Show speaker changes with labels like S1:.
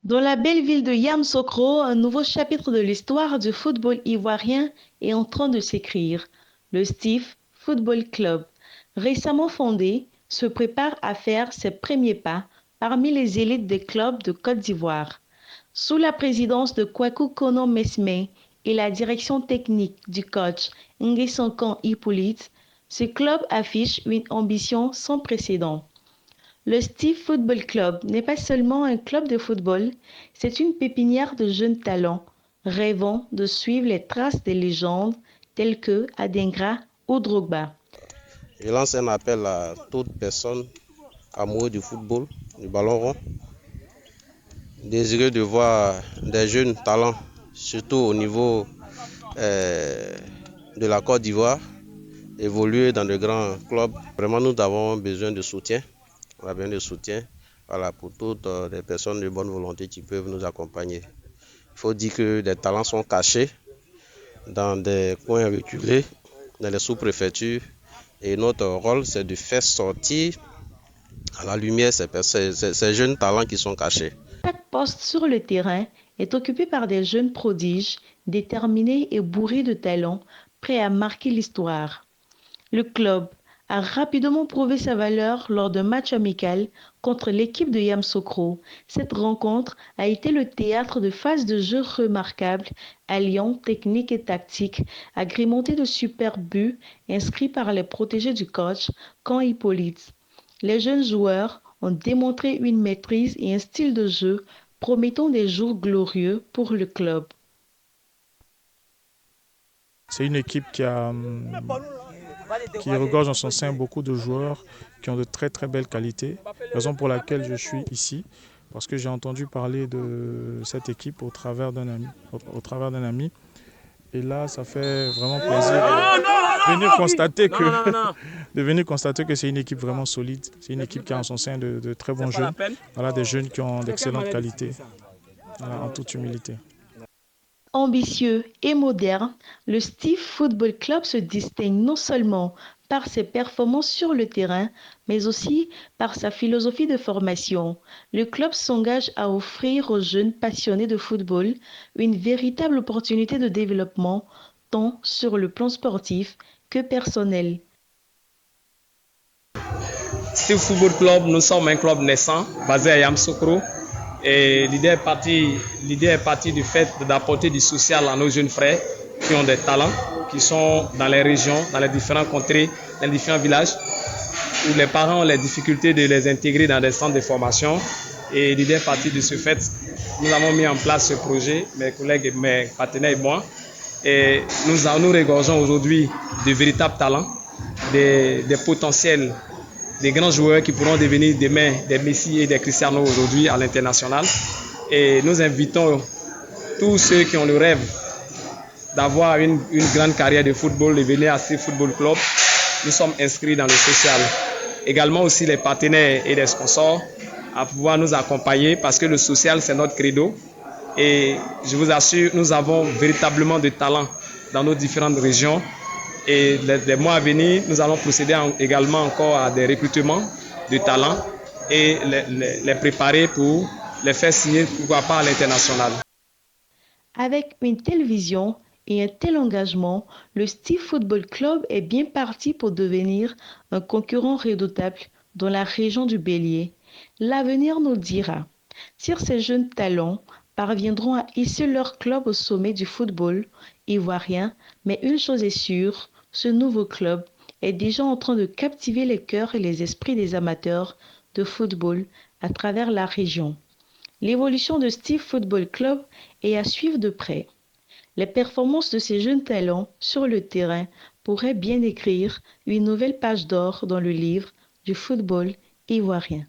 S1: Dans la belle ville de Yamoussoukro, un nouveau chapitre de l'histoire du football ivoirien est en train de s'écrire. Le Steve Football Club, récemment fondé, se prépare à faire ses premiers pas parmi les élites des clubs de Côte d'Ivoire. Sous la présidence de Kwaku Kono Mesme et la direction technique du coach Nguessankan Hippolyte, ce club affiche une ambition sans précédent. Le Steve Football Club n'est pas seulement un club de football, c'est une pépinière de jeunes talents, rêvant de suivre les traces des légendes telles que Adingra ou Drogba.
S2: Je lance un appel à toute personne amoureuse du football, du ballon rond, désireux de voir des jeunes talents, surtout au niveau de la Côte d'Ivoire, évoluer dans de grands clubs. Vraiment, nous avons besoin de soutien. On a besoin de soutien, voilà, pour toutes les personnes de bonne volonté qui peuvent nous accompagner. Il faut dire que des talents sont cachés dans des coins reculés, dans les sous-préfectures. Et notre rôle, c'est de faire sortir à la lumière ces jeunes talents qui sont cachés.
S1: Chaque poste sur le terrain est occupé par des jeunes prodiges, déterminés et bourrés de talent, prêts à marquer l'histoire. Le club a rapidement prouvé sa valeur lors d'un match amical contre l'équipe de Yamoussoukro. Cette rencontre a été le théâtre de phases de jeu remarquables, alliant technique et tactique, agrémentés de superbes buts inscrits par les protégés du coach, Camp Hippolyte. Les jeunes joueurs ont démontré une maîtrise et un style de jeu promettant des jours glorieux pour le club.
S3: C'est une équipe qui regorge en son sein beaucoup de joueurs qui ont de très très belles qualités, raison pour laquelle je suis ici, parce que j'ai entendu parler de cette équipe au travers d'un ami. Et là, ça fait vraiment plaisir de venir constater que c'est une équipe vraiment solide. C'est une équipe qui a en son sein de très bons jeunes, voilà, des jeunes qui ont d'excellentes qualités, voilà, en toute humilité.
S1: Ambitieux et moderne, le Steve Football Club se distingue non seulement par ses performances sur le terrain, mais aussi par sa philosophie de formation. Le club s'engage à offrir aux jeunes passionnés de football une véritable opportunité de développement, tant sur le plan sportif que personnel.
S4: Steve Football Club, nous sommes un club naissant basé à Yamoussoukro. Et l'idée est partie du fait d'apporter du social à nos jeunes frères qui ont des talents, qui sont dans les régions, dans les différentes contrées, dans les différents villages, où les parents ont les difficultés de les intégrer dans des centres de formation. Et l'idée est partie de ce fait. Nous avons mis en place ce projet, mes collègues et mes partenaires et moi. Et nous regorgeons aujourd'hui de véritables talents, des potentiels, des grands joueurs qui pourront devenir demain des Messi et des Cristiano aujourd'hui à l'international. Et nous invitons tous ceux qui ont le rêve d'avoir une grande carrière de football de venir à ce football club. Nous sommes inscrits dans le social. Également aussi les partenaires et les sponsors à pouvoir nous accompagner parce que le social c'est notre credo. Et je vous assure, nous avons véritablement de talent dans nos différentes régions. Et les mois à venir, nous allons procéder également encore à des recrutements de talents et les préparer pour les faire signer, pourquoi pas, à l'international.
S1: Avec une telle vision et un tel engagement, le Steve Football Club est bien parti pour devenir un concurrent redoutable dans la région du Bélier. L'avenir nous dira si ces jeunes talents parviendront à hisser leur club au sommet du football ivoirien, mais une chose est sûre, ce nouveau club est déjà en train de captiver les cœurs et les esprits des amateurs de football à travers la région. L'évolution de Steve Football Club est à suivre de près. Les performances de ces jeunes talents sur le terrain pourraient bien écrire une nouvelle page d'or dans le livre du football ivoirien.